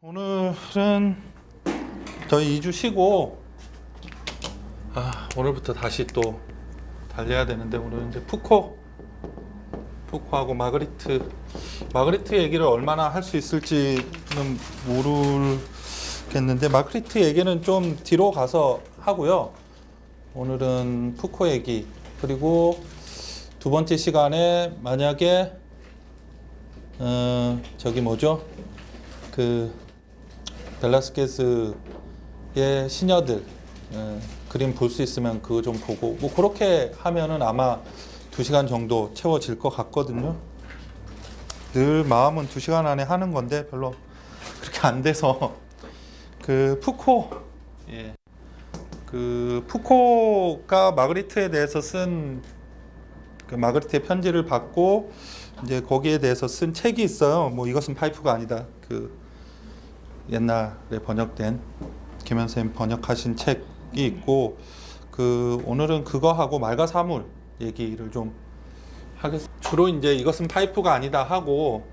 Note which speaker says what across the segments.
Speaker 1: 오늘은 저희 2주 쉬고 오늘부터 다시 또 달려야 되는데, 오늘 이제 푸코하고 마그리트 얘기를 얼마나 할 수 있을지는 모르겠는데, 마그리트 얘기는 좀 뒤로 가서 하고요. 오늘은 푸코 얘기, 그리고 두 번째 시간에 만약에 저기 뭐죠? 그 벨라스케스의 시녀들 그림 볼 수 있으면 그거 좀 보고, 뭐 그렇게 하면은 아마 2시간 정도 채워질 것 같거든요. 늘 마음은 2시간 안에 하는 건데 별로 그렇게 안 돼서 그 푸코가 마그리트에 대해서 쓴 그 마그리트의 편지를 받고 이제 거기에 대해서 쓴 책이 있어요. 뭐 이것은 파이프가 아니다. 그 옛날에 번역된 김현 선생님 번역하신 책이 있고, 그 오늘은 그거하고 말가사물 얘기를 좀 하겠습니다. 주로 이제 이것은 파이프가 아니다 하고,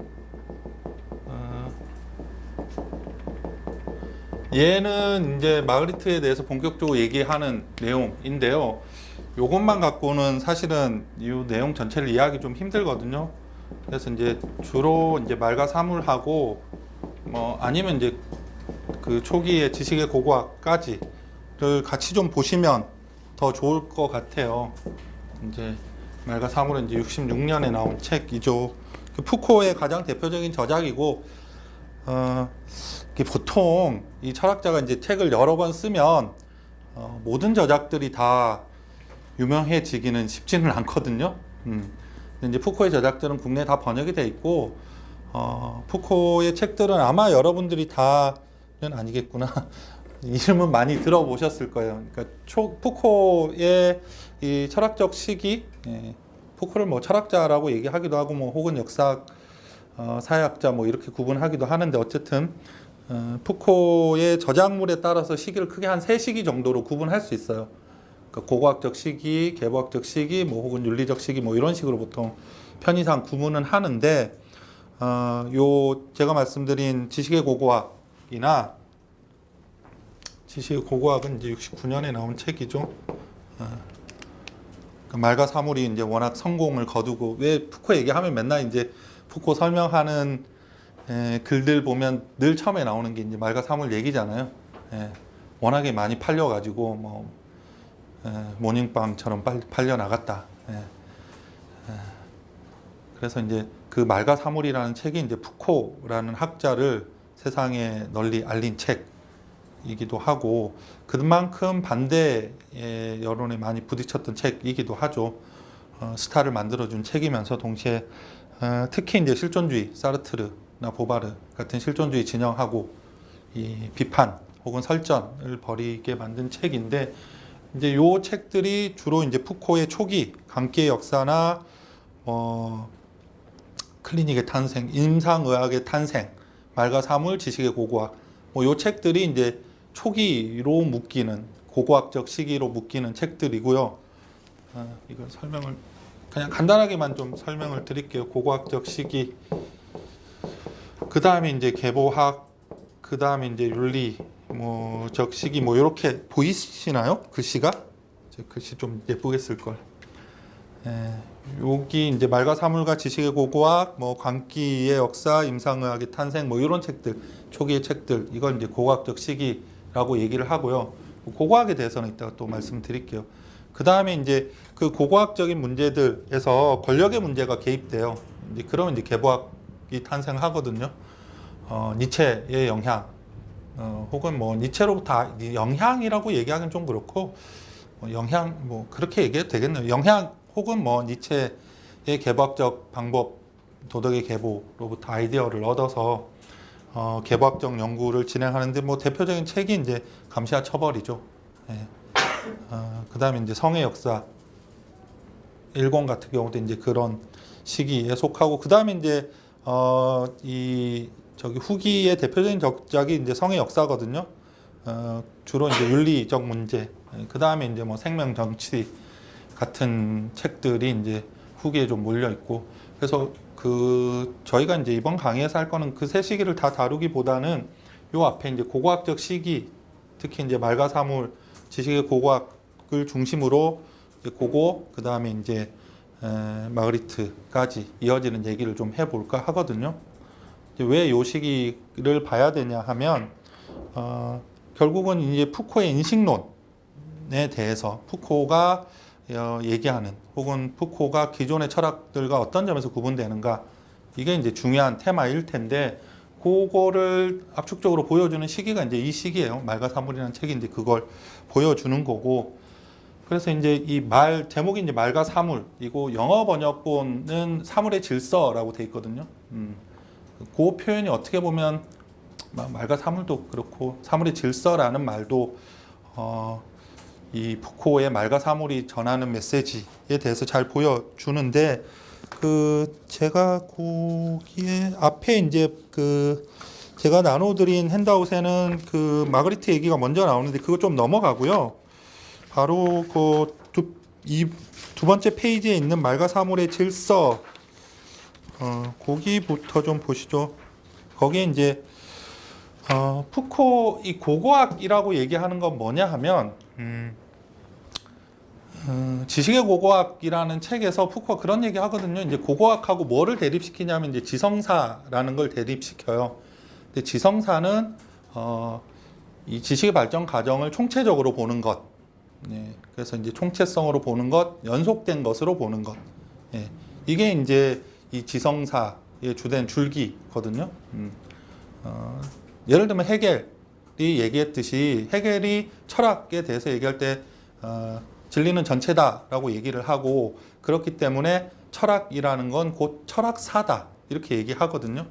Speaker 1: 얘는 이제 마그리트에 대해서 본격적으로 얘기하는 내용인데요. 요것만 갖고는 사실은 이 내용 전체를 이해하기 좀 힘들거든요. 그래서 이제 주로 이제 말가사물하고 뭐 아니면 이제 그 초기의 지식의 고고학까지를 같이 좀 보시면 더 좋을 것 같아요. 이제 말가사물은 이제 66년에 나온 책이죠. 그 푸코의 가장 대표적인 저작이고, 보통 이 철학자가 이제 책을 여러 번 쓰면 모든 저작들이 다 유명해지기는 쉽지는 않거든요. 근데 이제 푸코의 저작들은 국내에 다 번역이 돼 있고, 푸코의 책들은 아마 여러분들이 다는 아니겠구나. 이름은 많이 들어보셨을 거예요. 그러니까 푸코의 이 철학적 시기, 푸코를 뭐 철학자라고 얘기하기도 하고, 뭐 혹은 역사 사회학자 뭐 이렇게 구분하기도 하는데, 어쨌든 푸코의 저작물에 따라서 시기를 크게 한 3시기 정도로 구분할 수 있어요. 그러니까 고고학적 시기, 계보학적 시기, 뭐 혹은 윤리적 시기, 뭐 이런 식으로 보통 편의상 구분은 하는데, 요 제가 말씀드린 지식의 고고학이나 지식의 고고학은 이제 69년에 나온 책이죠. 그러니까 말가사물이 이제 워낙 성공을 거두고, 왜 푸코 얘기하면 맨날 이제 푸코 설명하는 글들 보면 늘 처음에 나오는 게 이제 말가사물 얘기잖아요. 워낙에 많이 팔려가지고 뭐 모닝빵처럼 팔려 나갔다. 그래서 이제 그 말가사물이라는 책이 이제 푸코라는 학자를 세상에 널리 알린 책이기도 하고, 그만큼 반대의 여론에 많이 부딪혔던 책이기도 하죠. 스타를 만들어준 책이면서 동시에 특히 이제 실존주의, 사르트르나 보바르 같은 실존주의 진영하고 이 비판 혹은 설전을 벌이게 만든 책인데, 이제 요 책들이 주로 이제 푸코의 초기 강기의 역사나 클리닉의 탄생, 임상의학의 탄생, 말가사물, 지식의 고고학, 뭐 요 책들이 이제 초기로 묶이는, 고고학적 시기로 묶이는 책들이고요. 이걸 설명을 그냥 간단하게만 좀 설명을 드릴게요. 고고학적 시기, 그 다음에 이제 계보학, 그 다음에 이제 윤리 적 시기, 뭐 이렇게 보이시나요? 글씨가? 제 글씨 좀 예쁘게 쓸 걸. 여기 이제 말가사물과 지식의 고고학, 뭐 광기의 역사, 임상의학의 탄생, 뭐 이런 책들, 초기의 책들, 이건 이제 고고학적 시기라고 얘기를 하고요. 고고학에 대해서는 이따가 또 말씀드릴게요. 그 다음에 이제 그 고고학적인 문제들에서 권력의 문제가 개입돼요. 이제 그러면 이제 계보학이 탄생하거든요. 니체의 영향, 혹은 뭐 니체로부터 영향이라고 얘기하기는 좀 그렇고, 영향 뭐 그렇게 얘기해도 되겠네요. 영향 혹은 뭐 니체의 계보학적 방법, 도덕의 계보로부터 아이디어를 얻어서 계보학적 연구를 진행하는데, 뭐 대표적인 책이 이제 감시와 처벌이죠. 그 다음에 이제 성의 역사, 일본 같은 경우도 이제 그런 시기에 속하고, 그 다음에 이제 이 저기 후기의 대표적인 적작이 이제 성의 역사거든요. 주로 이제 윤리적 문제, 그 다음에 이제 뭐 생명 정치 같은 책들이 이제 후기에 좀 몰려 있고, 그래서 그 저희가 이제 이번 강의에서 할 거는 그 세 시기를 다 다루기보다는 요 앞에 이제 고고학적 시기, 특히 이제 말가사물 지식의 고고학을 중심으로 이제 고고, 그 다음에 이제 마그리트까지 이어지는 얘기를 좀 해볼까 하거든요. 왜 요 시기를 봐야 되냐 하면 결국은 이제 푸코의 인식론에 대해서 푸코가 얘기하는, 혹은 푸코가 기존의 철학들과 어떤 점에서 구분되는가, 이게 이제 중요한 테마일 텐데, 그거를 압축적으로 보여주는 시기가 이제 이 시기예요. 말과 사물이라는 책이 이제 그걸 보여주는 거고, 그래서 이제 이 제목이 이제 말과 사물이고, 영어 번역본은 사물의 질서라고 돼 있거든요. 그 표현이 어떻게 보면 말과 사물도 그렇고, 사물의 질서라는 말도 이 푸코의 말과 사물이 전하는 메시지에 대해서 잘 보여주는데, 제가 거기에 앞에 이제 제가 나눠드린 핸드아웃에는 마그리트 얘기가 먼저 나오는데 그거 좀 넘어가고요. 바로 이 두 번째 페이지에 있는 말과 사물의 질서, 거기부터 좀 보시죠. 거기에 이제 푸코 이 고고학이라고 얘기하는 건 뭐냐 하면, 지식의 고고학이라는 책에서 푸코가 그런 얘기 하거든요. 이제 고고학하고 뭐를 대립시키냐면 이제 지성사라는 걸 대립시켜요. 근데 지성사는 이 지식의 발전 과정을 총체적으로 보는 것. 예, 그래서 이제 총체성으로 보는 것, 연속된 것으로 보는 것. 예, 이게 이제 이 지성사의 주된 줄기거든요. 예를 들면 헤겔이 얘기했듯이, 헤겔이 철학에 대해서 얘기할 때 진리는 전체다라고 얘기를 하고, 그렇기 때문에 철학이라는 건 곧 철학사다 이렇게 얘기하거든요.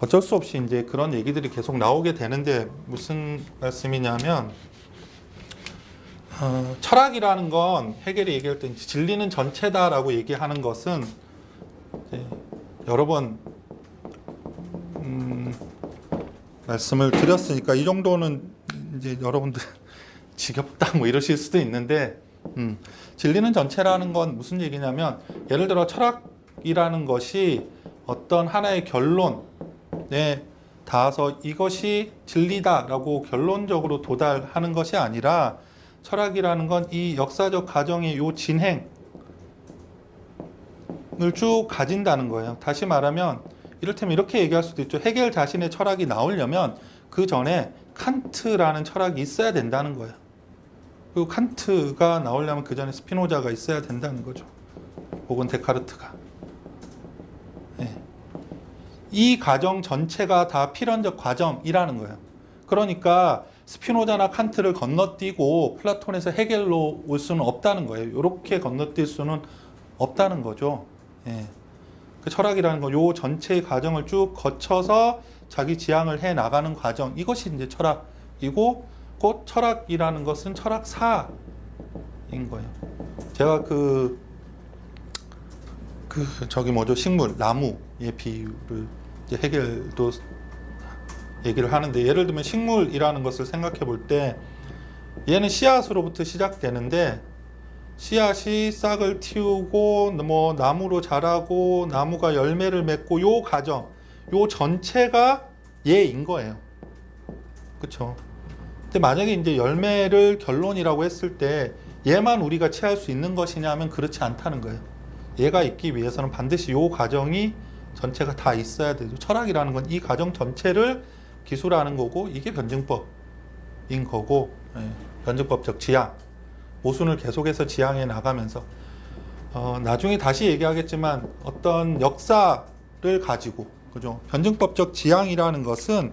Speaker 1: 어쩔 수 없이 이제 그런 얘기들이 계속 나오게 되는데, 무슨 말씀이냐면, 철학이라는 건 헤겔이 얘기할 때 진리는 전체다라고 얘기하는 것은 여러 번 말씀을 드렸으니까 이 정도는 이제 여러분들 지겹다 뭐 이러실 수도 있는데, 진리는 전체라는 건 무슨 얘기냐면, 예를 들어 철학이라는 것이 어떤 하나의 결론에 닿아서 이것이 진리다라고 결론적으로 도달하는 것이 아니라, 철학이라는 건 이 역사적 과정의 요 진행을 쭉 가진다는 거예요. 다시 말하면 이를테면 이렇게 얘기할 수도 있죠. 헤겔 자신의 철학이 나오려면 그 전에 칸트라는 철학이 있어야 된다는 거예요. 그리고 칸트가 나오려면 그 전에 스피노자가 있어야 된다는 거죠. 혹은 데카르트가. 네. 이 과정 전체가 다 필연적 과정이라는 거예요. 그러니까 스피노자나 칸트를 건너뛰고 플라톤에서 헤겔로 올 수는 없다는 거예요. 이렇게 건너뛸 수는 없다는 거죠. 예. 그 철학이라는 건 요 전체의 과정을 쭉 거쳐서 자기 지향을 해 나가는 과정, 이것이 이제 철학이고, 곧 철학이라는 것은 철학사인 거예요. 제가 식물, 나무의 비유를 이제 헤겔도 얘기를 하는데, 예를 들면 식물이라는 것을 생각해 볼 때, 얘는 씨앗으로부터 시작되는데, 씨앗이 싹을 틔우고 뭐 나무로 자라고 나무가 열매를 맺고, 요 과정, 요 전체가 얘인 거예요. 그렇죠? 근데 만약에 이제 열매를 결론이라고 했을 때 얘만 우리가 취할 수 있는 것이냐면 그렇지 않다는 거예요. 얘가 있기 위해서는 반드시 요 과정이 전체가 다 있어야 되죠. 철학이라는 건 이 과정 전체를 기술하는 거고, 이게 변증법인 거고, 변증법적 지향, 모순을 계속해서 지향해 나가면서, 나중에 다시 얘기하겠지만 어떤 역사를 가지고, 그죠? 변증법적 지향이라는 것은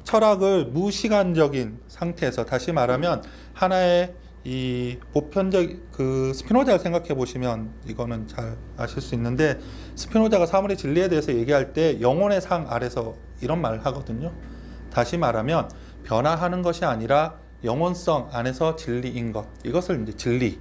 Speaker 1: 철학을 무시간적인 상태에서, 다시 말하면 하나의 이 보편적 스피노자를 생각해 보시면 이거는 잘 아실 수 있는데, 스피노자가 사물의 진리에 대해서 얘기할 때 영혼의 상 아래서 이런 말을 하거든요. 다시 말하면 변화하는 것이 아니라 영혼성 안에서 진리인 것, 이것을 이제 진리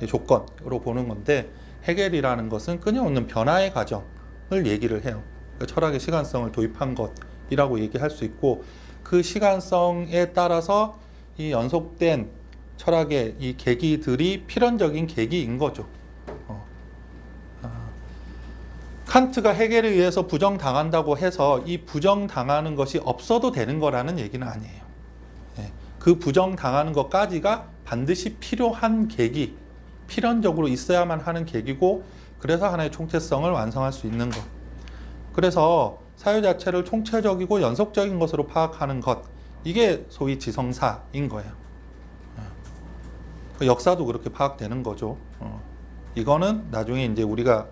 Speaker 1: 조건으로 보는 건데, 헤겔이라는 것은 끊임없는 변화의 과정을 얘기를 해요. 그러니까 철학의 시간성을 도입한 것이라고 얘기할 수 있고, 그 시간성에 따라서 이 연속된 철학의 이 계기들이 필연적인 계기인 거죠. 칸트가 헤겔에 의해서 부정당한다고 해서 이 부정당하는 것이 없어도 되는 거라는 얘기는 아니에요. 예, 그 부정당하는 것까지가 반드시 필요한 계기, 필연적으로 있어야만 하는 계기고, 그래서 하나의 총체성을 완성할 수 있는 것. 그래서 사유 자체를 총체적이고 연속적인 것으로 파악하는 것, 이게 소위 지성사인 거예요. 역사도 그렇게 파악되는 거죠. 이거는 나중에 이제 우리가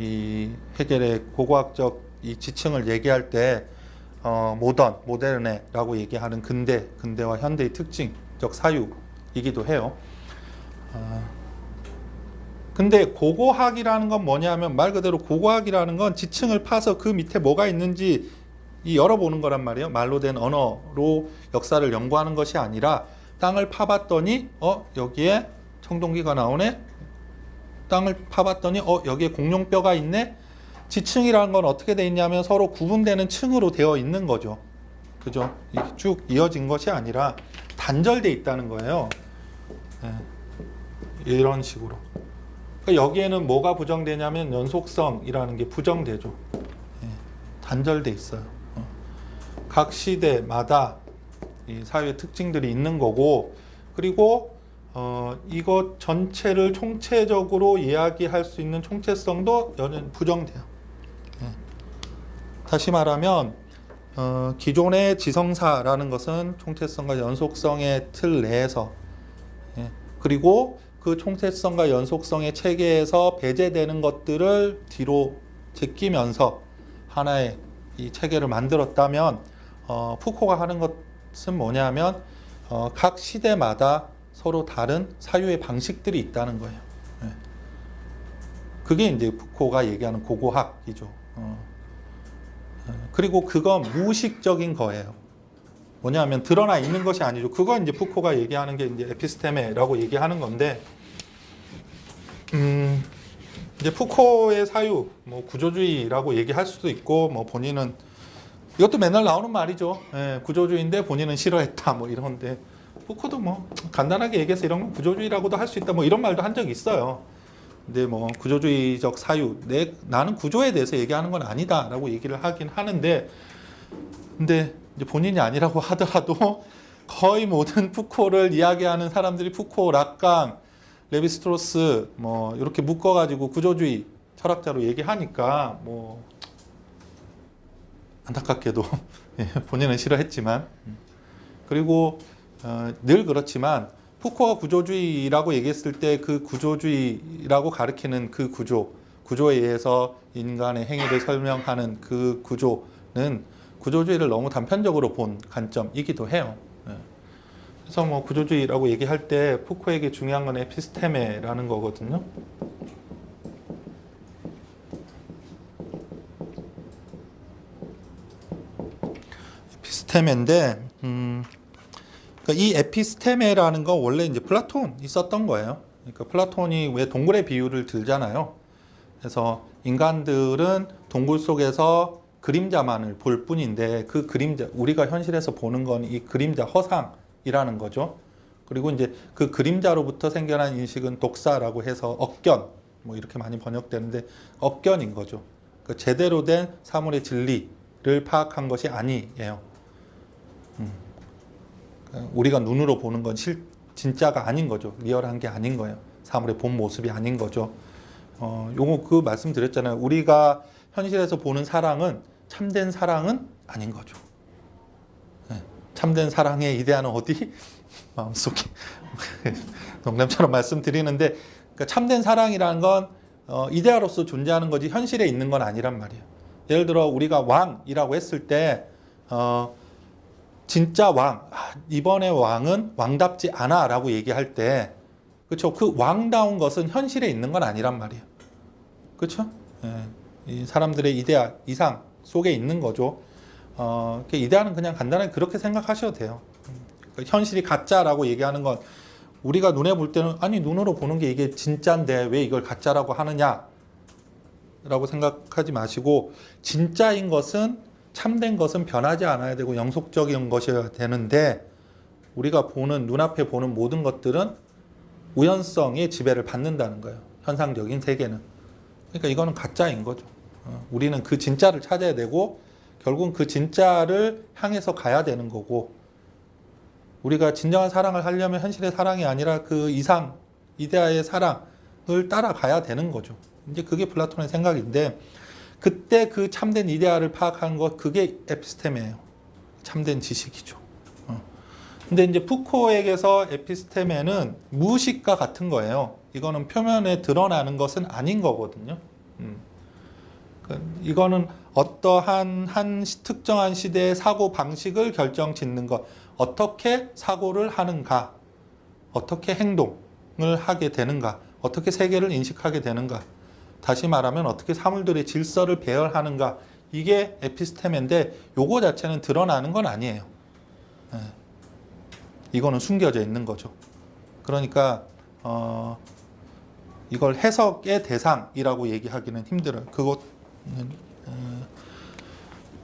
Speaker 1: 이 헤겔의 고고학적 이 지층을 얘기할 때 모데르네라고 얘기하는 근대와 현대의 특징적 사유이기도 해요. 근데 고고학이라는 건 뭐냐면 말 그대로 고고학이라는 건 지층을 파서 그 밑에 뭐가 있는지 열어보는 거란 말이에요. 말로 된 언어로 역사를 연구하는 것이 아니라 땅을 파봤더니 여기에 청동기가 나오네. 땅을 파봤더니 여기에 공룡뼈가 있네. 지층이라는 건 어떻게 돼 있냐면 서로 구분되는 층으로 되어 있는 거죠. 그죠? 이렇게 쭉 이어진 것이 아니라 단절돼 있다는 거예요. 네. 이런 식으로. 그러니까 여기에는 뭐가 부정되냐면 연속성이라는 게 부정되죠. 네. 단절돼 있어요. 각 시대마다 이 사회의 특징들이 있는 거고, 그리고 이것 전체를 총체적으로 이야기할 수 있는 총체성도 부정돼요. 다시 말하면 기존의 지성사라는 것은 총체성과 연속성의 틀 내에서, 그리고 그 총체성과 연속성의 체계에서 배제되는 것들을 뒤로 제끼면서 하나의 이 체계를 만들었다면, 푸코가 하는 것은 뭐냐면 각 시대마다 서로 다른 사유의 방식들이 있다는 거예요. 그게 이제 푸코가 얘기하는 고고학이죠. 그리고 그건 무의식적인 거예요. 뭐냐면 드러나 있는 것이 아니죠. 그건 이제 푸코가 얘기하는 게 이제 에피스테메라고 얘기하는 건데, 이제 푸코의 사유, 뭐 구조주의라고 얘기할 수도 있고, 뭐 본인은 이것도 맨날 나오는 말이죠. 구조주의인데 본인은 싫어했다, 뭐 이런데. 푸코도 뭐 간단하게 얘기해서 이런 건 구조주의라고도 할 수 있다, 뭐 이런 말도 한 적이 있어요. 근데 뭐 구조주의적 사유, 나는 구조에 대해서 얘기하는 건 아니다라고 얘기를 하긴 하는데, 근데 이제 본인이 아니라고 하더라도 거의 모든 푸코를 이야기하는 사람들이 푸코, 락강, 레비스트로스 뭐 이렇게 묶어가지고 구조주의 철학자로 얘기하니까 뭐 안타깝게도 본인은 싫어했지만, 그리고 늘 그렇지만 푸코가 구조주의라고 얘기했을 때 그 구조주의라고 가리키는 그 구조에 의해서 인간의 행위를 설명하는 그 구조는 구조주의를 너무 단편적으로 본 관점이기도 해요. 그래서 뭐 구조주의라고 얘기할 때 푸코에게 중요한 건 에피스테메라는 거거든요. 에피스테메인데, 그러니까 이 에피스테메라는 건 원래 이제 플라톤이 썼던 거예요. 그러니까 플라톤이 왜 동굴의 비유를 들잖아요. 그래서 인간들은 동굴 속에서 그림자만을 볼 뿐인데, 그 그림자, 우리가 현실에서 보는 건 이 그림자 허상이라는 거죠. 그리고 이제 그 그림자로부터 생겨난 인식은 독사라고 해서 억견, 뭐 이렇게 많이 번역되는데 억견인 거죠. 그러니까 제대로 된 사물의 진리를 파악한 것이 아니에요. 우리가 눈으로 보는 건 진짜가 아닌 거죠. 리얼한 게 아닌 거예요. 사물의 본 모습이 아닌 거죠. 요거 그 말씀 드렸잖아요. 우리가 현실에서 보는 사랑은 참된 사랑은 아닌 거죠. 참된 사랑의 이데아는 어디? 마음속에. 농담처럼 말씀드리는데, 그러니까 참된 사랑이라는 건 이데아로서 존재하는 거지 현실에 있는 건 아니란 말이에요. 예를 들어 우리가 왕이라고 했을 때 진짜 왕, 이번에 왕은 왕답지 않아 라고 얘기할 때, 그렇죠? 그 왕다운 것은 현실에 있는 건 아니란 말이에요. 그렇죠? 이 사람들의 이데아, 이상 속에 있는 거죠. 이데아는 그냥 간단하게 그렇게 생각하셔도 돼요. 현실이 가짜라고 얘기하는 건 우리가 눈에 볼 때는 아니 눈으로 보는 게 이게 진짜인데 왜 이걸 가짜라고 하느냐 라고 생각하지 마시고, 진짜인 것은, 참된 것은 변하지 않아야 되고 영속적인 것이어야 되는데, 우리가 보는, 눈앞에 보는 모든 것들은 우연성의 지배를 받는다는 거예요. 현상적인 세계는. 그러니까 이거는 가짜인 거죠. 우리는 그 진짜를 찾아야 되고 결국은 그 진짜를 향해서 가야 되는 거고 우리가 진정한 사랑을 하려면 현실의 사랑이 아니라 그 이상 이데아의 사랑을 따라가야 되는 거죠. 이제 그게 플라톤의 생각인데 그때 그 참된 이데아를 파악한 것 그게 에피스테메예요. 참된 지식이죠. 근데 이제 푸코에게서 에피스테메는 무의식과 같은 거예요. 이거는 표면에 드러나는 것은 아닌 거거든요. 이거는 어떠한 특정한 시대의 사고 방식을 결정짓는 것, 어떻게 사고를 하는가, 어떻게 행동을 하게 되는가, 어떻게 세계를 인식하게 되는가, 다시 말하면 어떻게 사물들의 질서를 배열하는가, 이게 에피스테메인데 요거 자체는 드러나는 건 아니에요. 이거는 숨겨져 있는 거죠. 그러니까 이걸 해석의 대상이라고 얘기하기는 힘들어요.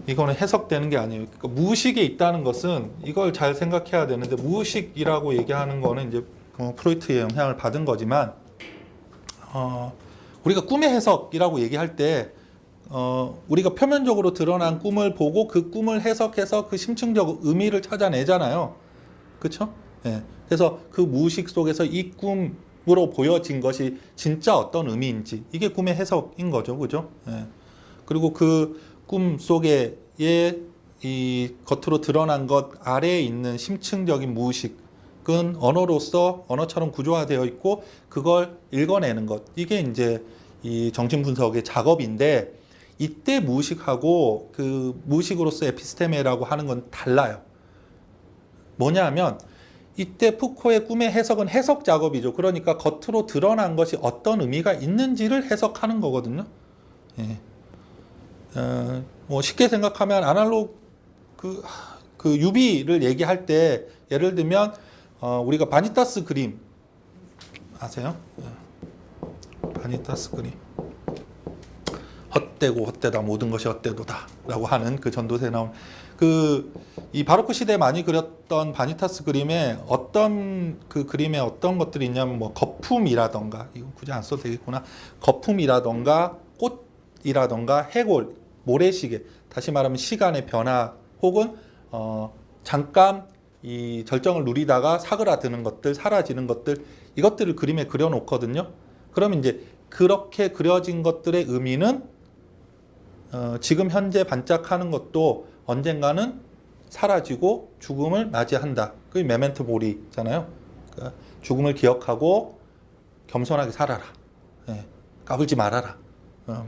Speaker 1: 이거는 해석되는 게 아니에요. 그러니까 무의식에 있다는 것은 이걸 잘 생각해야 되는데 무의식이라고 얘기하는 거는 이제 프로이트의 영향을 받은 거지만 우리가 꿈의 해석이라고 얘기할 때 우리가 표면적으로 드러난 꿈을 보고 그 꿈을 해석해서 그 심층적 의미를 찾아내잖아요. 그렇죠? 예. 그래서 그 무의식 속에서 이 꿈으로 보여진 것이 진짜 어떤 의미인지 이게 꿈의 해석인 거죠, 그죠? 예. 그리고 그 꿈 속에 이 겉으로 드러난 것 아래에 있는 심층적인 무의식은 언어처럼 구조화되어 있고 그걸 읽어내는 것 이게 이제 이 정신분석의 작업인데 이때 무의식하고 그 무의식으로서 에피스테메라고 하는 건 달라요. 뭐냐면 이때 푸코의 꿈의 해석은 해석 작업이죠. 그러니까 겉으로 드러난 것이 어떤 의미가 있는지를 해석하는 거거든요. 예. 뭐 쉽게 생각하면 아날로그 그 유비를 얘기할 때 예를 들면 우리가 바니타스 그림 아세요? 바니타스 그림 헛되고 헛되다 모든 것이 헛되도다 라고 하는 그 전도서에 나온 이 바로크 시대에 많이 그렸던 바니타스 그림에 어떤 것들이 있냐면 뭐 거품이라던가 이거 굳이 안 써도 되겠구나. 거품이라던가 꽃이라던가 해골, 모래시계, 다시 말하면 시간의 변화 혹은 잠깐 이 절정을 누리다가 사그라드는 것들, 사라지는 것들 이것들을 그림에 그려놓거든요. 그러면 이제 그렇게 그려진 것들의 의미는 지금 현재 반짝하는 것도 언젠가는 사라지고 죽음을 맞이한다. 그게 메멘토 모리잖아요. 그러니까 죽음을 기억하고 겸손하게 살아라. 예, 까불지 말아라.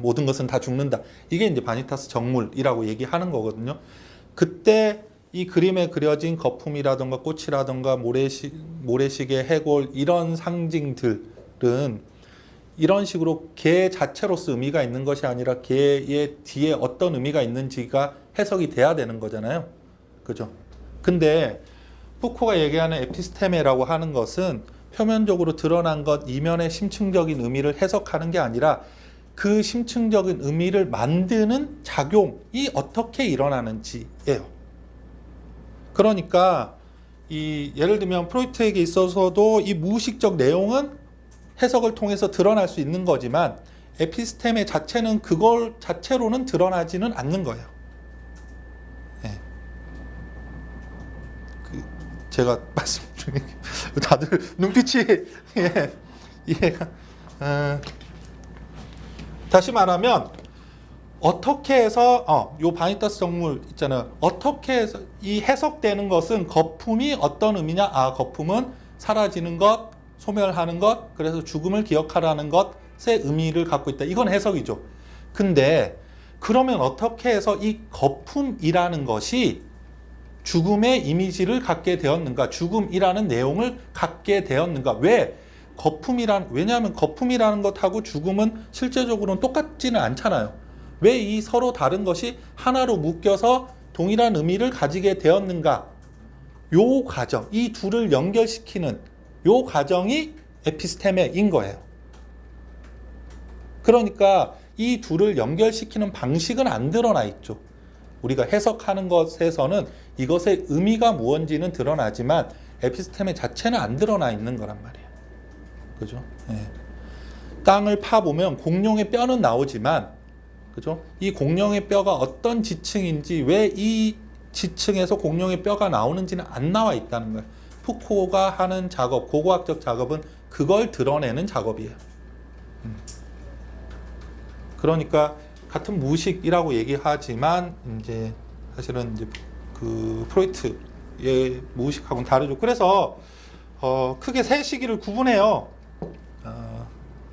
Speaker 1: 모든 것은 다 죽는다. 이게 이제 바니타스 정물이라고 얘기하는 거거든요. 그때 이 그림에 그려진 거품이라던가 꽃이라던가 모래시계, 해골 이런 상징들은 이런 식으로 개 자체로서 의미가 있는 것이 아니라 개의 뒤에 어떤 의미가 있는지가 해석이 돼야 되는 거잖아요. 그죠? 근데 푸코가 얘기하는 에피스테메라고 하는 것은 표면적으로 드러난 것 이면의 심층적인 의미를 해석하는 게 아니라 그 심층적인 의미를 만드는 작용이 어떻게 일어나는지예요. 그러니까 예를 들면 프로이트에게 있어서도 이 무의식적 내용은 해석을 통해서 드러날 수 있는 거지만 에피스테메 자체는 그걸 자체로는 드러나지는 않는 거예요. 예. 제가 말씀 중에 다들 눈빛이 이해가 다시 말하면 어떻게 해서 요 바니타스 정물 있잖아요. 어떻게 해서 이 해석되는 것은 거품이 어떤 의미냐? 거품은 사라지는 것, 소멸하는 것, 그래서 죽음을 기억하라는 것의 의미를 갖고 있다. 이건 해석이죠. 근데 그러면 어떻게 해서 이 거품이라는 것이 죽음의 이미지를 갖게 되었는가? 죽음이라는 내용을 갖게 되었는가? 왜냐하면 거품이라는 것하고 죽음은 실제적으로는 똑같지는 않잖아요. 왜 이 서로 다른 것이 하나로 묶여서 동일한 의미를 가지게 되었는가? 요 과정, 이 둘을 연결시키는 요 과정이 에피스테메인 거예요. 그러니까 이 둘을 연결시키는 방식은 안 드러나 있죠. 우리가 해석하는 것에서는 이것의 의미가 무언지는 드러나지만 에피스테메 자체는 안 드러나 있는 거란 말이에요. 그죠? 예. 땅을 파보면 공룡의 뼈는 나오지만 그죠? 이 공룡의 뼈가 어떤 지층인지, 왜 이 지층에서 공룡의 뼈가 나오는지는 안 나와 있다는 거예요. 푸코가 하는 작업, 고고학적 작업은 그걸 드러내는 작업이에요. 그러니까 같은 무의식이라고 얘기하지만 이제 사실은 이제 그 프로이트의 무의식하고는 다르죠. 그래서 크게 세 시기를 구분해요.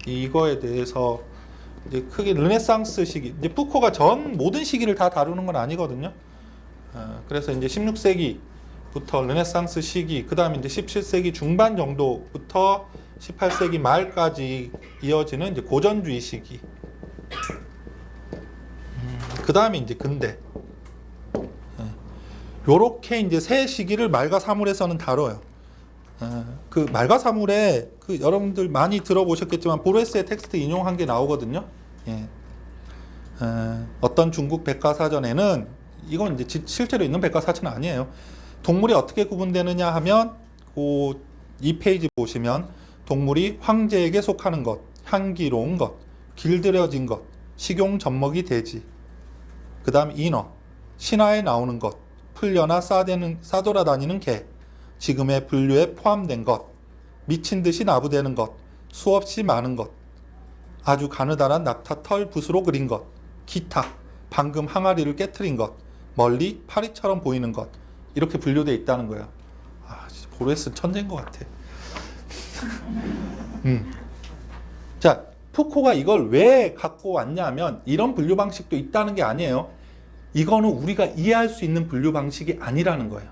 Speaker 1: 이거에 대해서 이제 크게 르네상스 시기, 이제 푸코가 전 모든 시기를 다 다루는 건 아니거든요. 그래서 이제 16세기부터 르네상스 시기, 그 다음에 이제 17세기 중반 정도부터 18세기 말까지 이어지는 이제 고전주의 시기. 그 다음에 이제 근대. 요렇게 이제 세 시기를 말가사물에서는 다뤄요. 그 말가사물에 그 여러분들 많이 들어보셨겠지만 보레스의 텍스트 인용한 게 나오거든요. 예. 어떤 중국 백과사전에는, 이건 이제 실제로 있는 백과사전은 아니에요. 동물이 어떻게 구분되느냐 하면 그 2페이지 보시면 동물이 황제에게 속하는 것, 향기로운 것, 길들여진 것, 식용 젖먹이 돼지, 그 다음 인어, 신화에 나오는 것, 풀려나 싸돌아다니는 개, 지금의 분류에 포함된 것, 미친 듯이 나부대는 것, 수없이 많은 것, 아주 가느다란 낙타 털 붓으로 그린 것, 기타, 방금 항아리를 깨트린 것, 멀리 파리처럼 보이는 것, 이렇게 분류되어 있다는 거예요. 보레스는 천재인 것 같아. 자, 푸코가 이걸 왜 갖고 왔냐면 이런 분류 방식도 있다는 게 아니에요. 이거는 우리가 이해할 수 있는 분류 방식이 아니라는 거예요.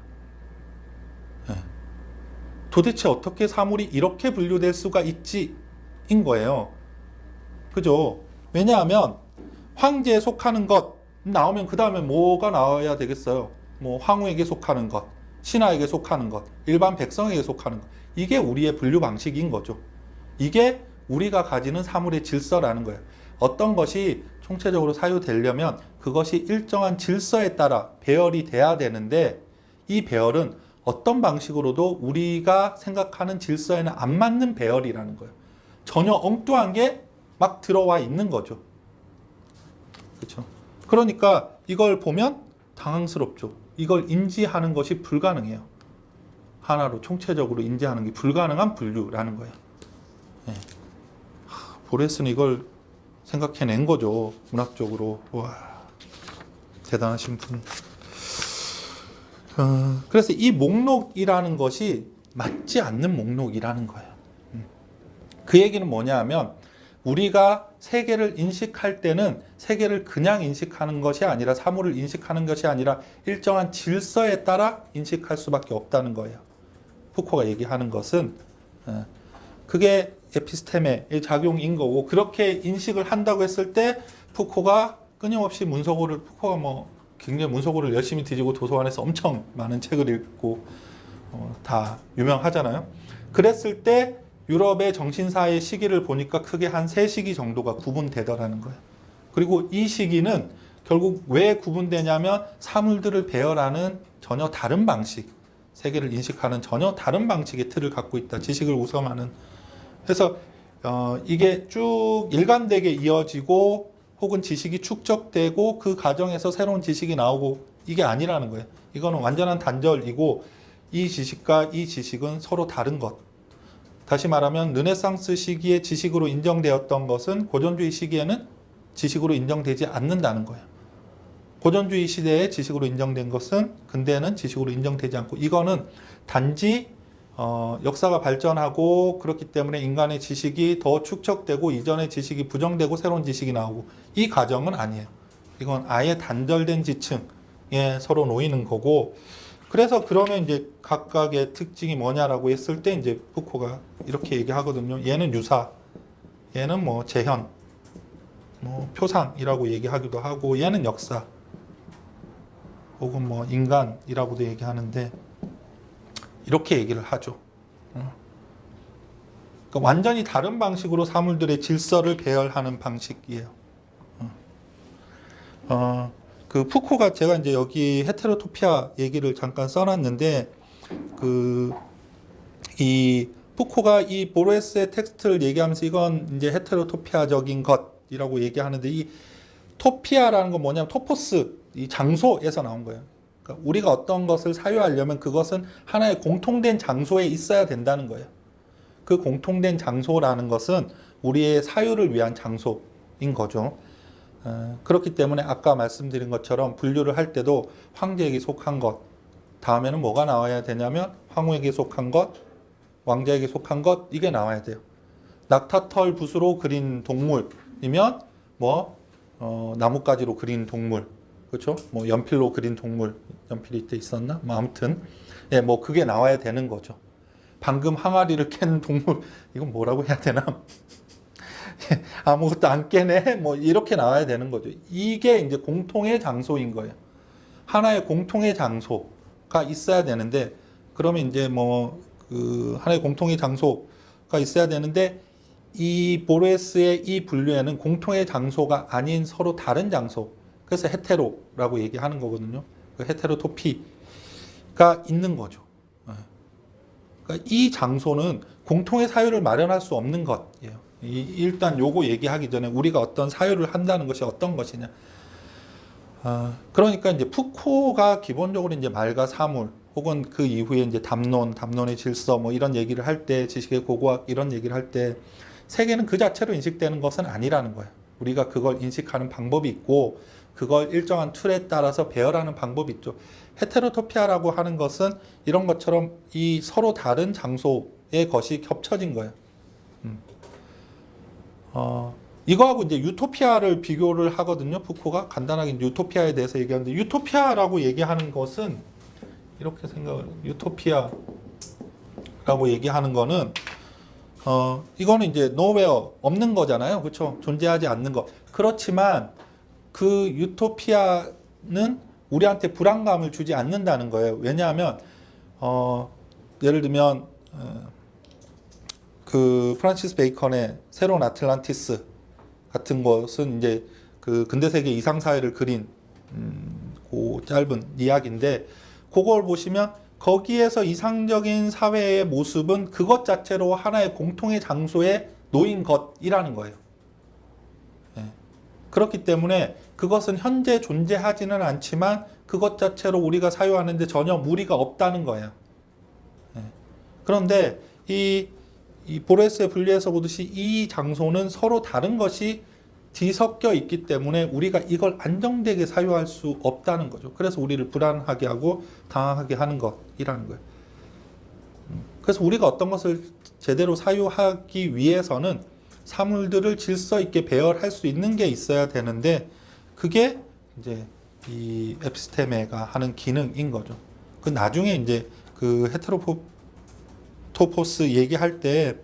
Speaker 1: 도대체 어떻게 사물이 이렇게 분류될 수가 있지? 인 거예요. 그죠? 왜냐하면 황제에 속하는 것 나오면 그 다음에 뭐가 나와야 되겠어요? 뭐 황후에게 속하는 것, 신하에게 속하는 것, 일반 백성에게 속하는 것. 이게 우리의 분류 방식인 거죠. 이게 우리가 가지는 사물의 질서라는 거예요. 어떤 것이 총체적으로 사유되려면 그것이 일정한 질서에 따라 배열이 돼야 되는데, 이 배열은 어떤 방식으로도 우리가 생각하는 질서에는 안 맞는 배열이라는 거예요. 전혀 엉뚱한 게 막 들어와 있는 거죠. 그렇죠? 그러니까 이걸 보면 당황스럽죠. 이걸 인지하는 것이 불가능해요. 하나로 총체적으로 인지하는 게 불가능한 분류라는 거예요. 네. 보레스는 이걸 생각해낸 거죠. 문학적으로. 와, 대단하신 분. 그래서 이 목록이라는 것이 맞지 않는 목록이라는 거예요. 그 얘기는 뭐냐 하면, 우리가 세계를 인식할 때는 세계를 그냥 인식하는 것이 아니라, 사물을 인식하는 것이 아니라 일정한 질서에 따라 인식할 수밖에 없다는 거예요. 푸코가 얘기하는 것은 그게 에피스테메의 작용인 거고, 그렇게 인식을 한다고 했을 때 푸코가 끊임없이 푸코가 뭐 굉장히 문서고를 열심히 뒤지고 도서관에서 엄청 많은 책을 읽고 다 유명하잖아요. 그랬을 때 유럽의 정신사의 시기를 보니까 크게 한 3시기 정도가 구분되더라는 거예요. 그리고 이 시기는 결국 왜 구분되냐면 사물들을 배열하는 전혀 다른 방식, 세계를 인식하는 전혀 다른 방식의 틀을 갖고 있다. 지식을 우선하는. 그래서 이게 쭉 일관되게 이어지고 혹은 지식이 축적되고 그 과정에서 새로운 지식이 나오고, 이게 아니라는 거예요. 이거는 완전한 단절이고, 이 지식과 이 지식은 서로 다른 것. 다시 말하면 르네상스 시기에 지식으로 인정되었던 것은 고전주의 시기에는 지식으로 인정되지 않는다는 거예요. 고전주의 시대에 지식으로 인정된 것은 근대에는 지식으로 인정되지 않고, 이거는 단지 역사가 발전하고 그렇기 때문에 인간의 지식이 더 축적되고 이전의 지식이 부정되고 새로운 지식이 나오고, 이 과정은 아니에요. 이건 아예 단절된 지층에 서로 놓이는 거고, 그래서 그러면 이제 각각의 특징이 뭐냐라고 했을 때 이제 푸코가 이렇게 얘기하거든요. 얘는 유사, 얘는 뭐 재현, 뭐 표상이라고 얘기하기도 하고, 얘는 역사, 혹은 뭐 인간이라고도 얘기하는데, 이렇게 얘기를 하죠. 그러니까 완전히 다른 방식으로 사물들의 질서를 배열하는 방식이에요. 그 푸코가, 제가 이제 여기 헤테로토피아 얘기를 잠깐 써놨는데, 이 푸코가 이 보레스의 텍스트를 얘기하면서 이건 이제 헤테로토피아적인 것이라고 얘기하는데, 이 토피아라는 건 뭐냐면 토포스, 이 장소에서 나온 거예요. 그러니까 우리가 어떤 것을 사유하려면 그것은 하나의 공통된 장소에 있어야 된다는 거예요. 그 공통된 장소라는 것은 우리의 사유를 위한 장소인 거죠. 그렇기 때문에 아까 말씀드린 것처럼 분류를 할 때도 황제에게 속한 것, 다음에는 뭐가 나와야 되냐면 황후에게 속한 것, 왕자에게 속한 것, 이게 나와야 돼요. 낙타털 붓으로 그린 동물이면 나뭇가지로 그린 동물, 그렇죠? 뭐 연필로 그린 동물, 연필이 이때 있었나? 뭐 아무튼 예, 뭐 그게 나와야 되는 거죠. 방금 항아리를 캔 동물, 이건 뭐라고 해야 되나? 아무것도 안 깨네? 뭐 이렇게 나와야 되는 거죠. 이게 이제 공통의 장소인 거예요. 하나의 공통의 장소가 있어야 되는데, 그러면 이제 하나의 공통의 장소가 있어야 되는데, 이 보레스의 이 분류에는 공통의 장소가 아닌 서로 다른 장소, 그래서 헤테로라고 얘기하는 거거든요. 그 헤테로토피가 있는 거죠. 그러니까 이 장소는 공통의 사유를 마련할 수 없는 것이에요. 일단 요거 얘기하기 전에 우리가 어떤 사유를 한다는 것이 어떤 것이냐. 그러니까 이제 푸코가 기본적으로 이제 말과 사물, 혹은 그 이후에 이제 담론의 질서, 뭐 이런 얘기를 할 때, 지식의 고고학 이런 얘기를 할 때, 세계는 그 자체로 인식되는 것은 아니라는 거예요. 우리가 그걸 인식하는 방법이 있고, 그걸 일정한 틀에 따라서 배열하는 방법이 있죠. 헤테로토피아라고 하는 것은 이런 것처럼 이 서로 다른 장소의 것이 겹쳐진 거예요. 이거하고 이제 유토피아를 비교를 하거든요. 푸코가 간단하게 유토피아에 대해서 얘기하는데, 유토피아라고 얘기하는 것은 이렇게 생각을, 유토피아라고 얘기하는 거는 이거는 이제 nowhere, 없는 거잖아요. 그렇죠? 존재하지 않는 거. 그렇지만 그 유토피아는 우리한테 불안감을 주지 않는다는 거예요. 왜냐하면 예를 들면 그 프란시스 베이컨의 새로운 아틀란티스 같은 것은 이제 그 근대 세계 이상 사회를 그린 그 짧은 이야기인데, 그걸 보시면 거기에서 이상적인 사회의 모습은 그것 자체로 하나의 공통의 장소에 놓인 것이라는 거예요. 예. 그렇기 때문에 그것은 현재 존재하지는 않지만 그것 자체로 우리가 사유하는데 전혀 무리가 없다는 거예요. 예. 그런데 이 보레스의 분리에서 보듯이 이 장소는 서로 다른 것이 뒤섞여 있기 때문에 우리가 이걸 안정되게 사유할 수 없다는 거죠. 그래서 우리를 불안하게 하고 당황하게 하는 것이라는 거예요. 그래서 우리가 어떤 것을 제대로 사유하기 위해서는 사물들을 질서 있게 배열할 수 있는 게 있어야 되는데, 그게 이제 이 에피스테메가 하는 기능인 거죠. 그 나중에 이제 그 헤테로토포스 얘기할 때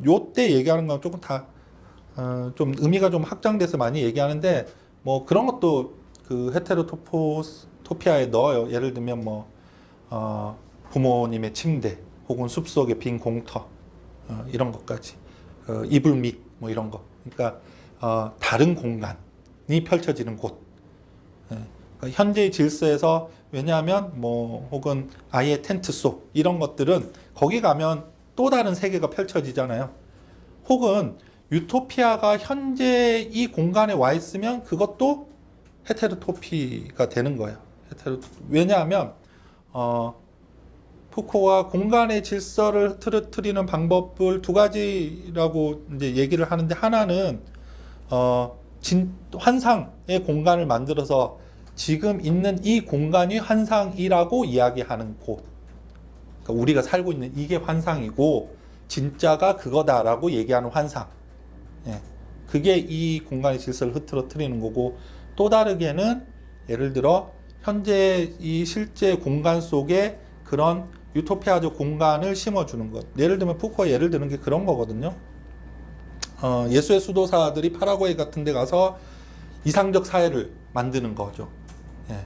Speaker 1: 요때 얘기하는 건 조금 좀 의미가 좀 확장돼서 많이 얘기하는데, 뭐 그런 것도 그 헤테로토피아에 넣어요. 예를 들면 부모님의 침대, 혹은 숲속의 빈 공터, 이런 것까지, 이불 밑, 뭐 이런 거. 그러니까 다른 공간이 펼쳐지는 곳. 그러니까 현재의 질서에서, 왜냐하면 혹은 아예 텐트 속, 이런 것들은 거기 가면 또 다른 세계가 펼쳐지잖아요. 혹은 유토피아가 현재 이 공간에 와 있으면 그것도 헤테로토피가 되는 거예요. 왜냐하면 푸코가 공간의 질서를 흐트러뜨리는 방법을 두 가지라고 이제 얘기를 하는데, 하나는 환상의 공간을 만들어서 지금 있는 이 공간이 환상이라고 이야기하는 곳. 그러니까 우리가 살고 있는 이게 환상이고 진짜가 그거다라고 얘기하는 환상. 예. 그게 이 공간의 질서를 흐트러뜨리는 거고, 또 다르게는 예를 들어 현재 이 실제 공간 속에 그런 유토피아적 공간을 심어주는 것. 예를 들면 푸코가 예를 드는 게 그런 거거든요. 예수의 수도사들이 파라과이 같은 데 가서 이상적 사회를 만드는 거죠. 예.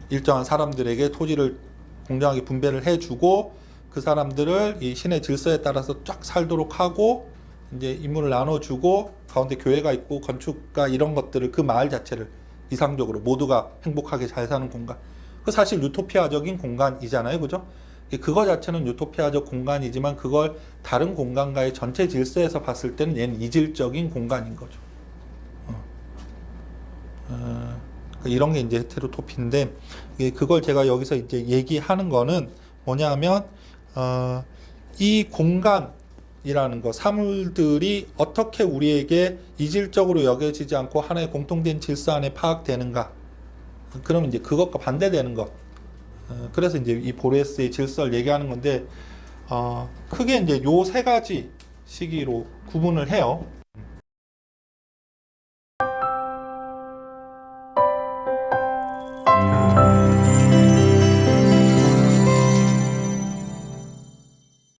Speaker 1: 일정한 사람들에게 토지를 공정하게 분배를 해주고, 그 사람들을 이 신의 질서에 따라서 쫙 살도록 하고, 이제 임무를 나눠주고, 가운데 교회가 있고 건축가 이런 것들을, 그 마을 자체를 이상적으로 모두가 행복하게 잘 사는 공간. 그 사실 유토피아적인 공간이잖아요, 그죠? 그거 자체는 유토피아적 공간이지만 그걸 다른 공간과의 전체 질서에서 봤을 때는 얘는 이질적인 공간인 거죠. 이런 게 이제 헤테로토피인데, 그걸 제가 여기서 이제 얘기하는 거는 뭐냐면, 이 공간이라는 거, 사물들이 어떻게 우리에게 이질적으로 여겨지지 않고 하나의 공통된 질서 안에 파악되는가. 그러면 이제 그것과 반대되는 것. 그래서 이제 이 보레스의 질서를 얘기하는 건데, 크게 이제 요 세 가지 시기로 구분을 해요.